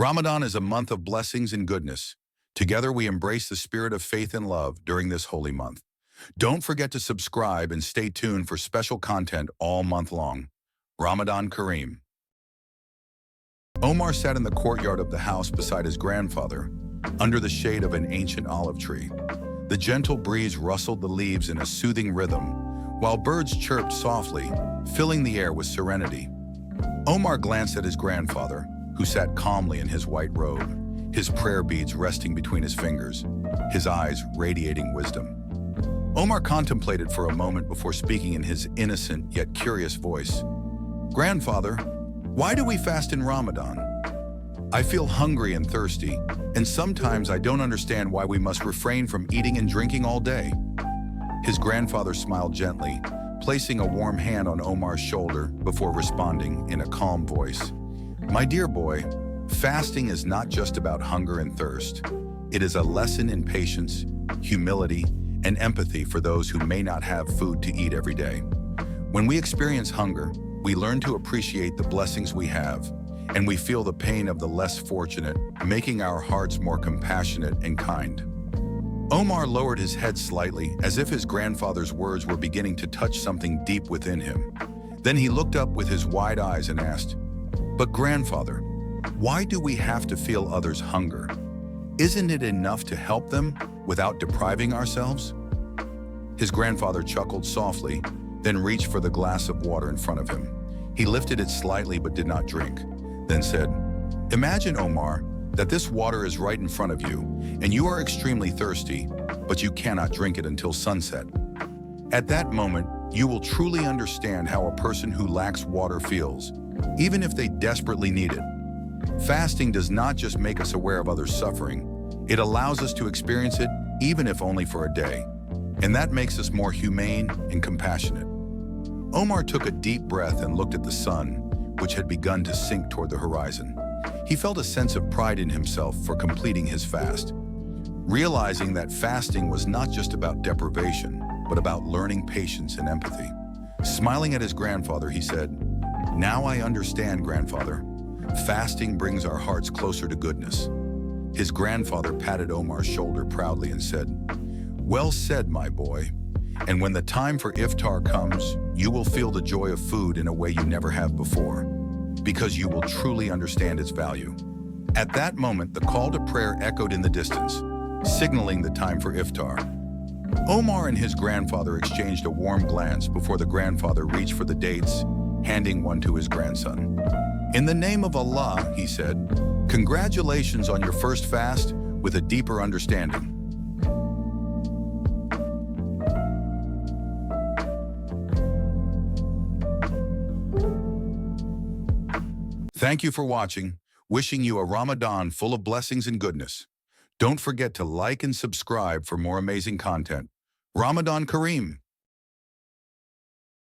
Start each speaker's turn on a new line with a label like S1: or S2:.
S1: Ramadan is a month of blessings and goodness. Together we embrace the spirit of faith and love during this holy month. Don't forget to subscribe and stay tuned for special content all month long. Ramadan Kareem. Omar sat in the courtyard of the house beside his grandfather, under the shade of an ancient olive tree. The gentle breeze rustled the leaves in a soothing rhythm, while birds chirped softly, filling the air with serenity. Omar glanced at his grandfather, who sat calmly in his white robe, his prayer beads resting between his fingers, his eyes radiating wisdom. Omar contemplated for a moment before speaking in his innocent yet curious voice. "Grandfather, why do we fast in Ramadan? I feel hungry and thirsty, and sometimes I don't understand why we must refrain from eating and drinking all day." His grandfather smiled gently, placing a warm hand on Omar's shoulder before responding in a calm voice. "My dear boy, fasting is not just about hunger and thirst. It is a lesson in patience, humility, and empathy for those who may not have food to eat every day. When we experience hunger, we learn to appreciate the blessings we have, and we feel the pain of the less fortunate, making our hearts more compassionate and kind." Omar lowered his head slightly, as if his grandfather's words were beginning to touch something deep within him. Then he looked up with his wide eyes and asked, "But grandfather, why do we have to feel others' hunger? Isn't it enough to help them without depriving ourselves?" His grandfather chuckled softly, then reached for the glass of water in front of him. He lifted it slightly but did not drink, then said, "Imagine, Omar, that this water is right in front of you, and you are extremely thirsty, but you cannot drink it until sunset. At that moment, you will truly understand how a person who lacks water feels, even if they desperately need it. Fasting does not just make us aware of others' suffering, it allows us to experience it even if only for a day. And that makes us more humane and compassionate." Omar took a deep breath and looked at the sun, which had begun to sink toward the horizon. He felt a sense of pride in himself for completing his fast, realizing that fasting was not just about deprivation, but about learning patience and empathy. Smiling at his grandfather, he said, "Now I understand, grandfather. Fasting brings our hearts closer to goodness." His grandfather patted Omar's shoulder proudly and said, "Well said, my boy. And when the time for iftar comes, you will feel the joy of food in a way you never have before, because you will truly understand its value." At that moment, the call to prayer echoed in the distance, signaling the time for iftar. Omar and his grandfather exchanged a warm glance before the grandfather reached for the dates, handing one to his grandson. "In the name of Allah," he said, "congratulations on your first fast with a deeper understanding." Thank you for watching. Wishing you a Ramadan full of blessings and goodness. Don't forget to like and subscribe for more amazing content. Ramadan Kareem.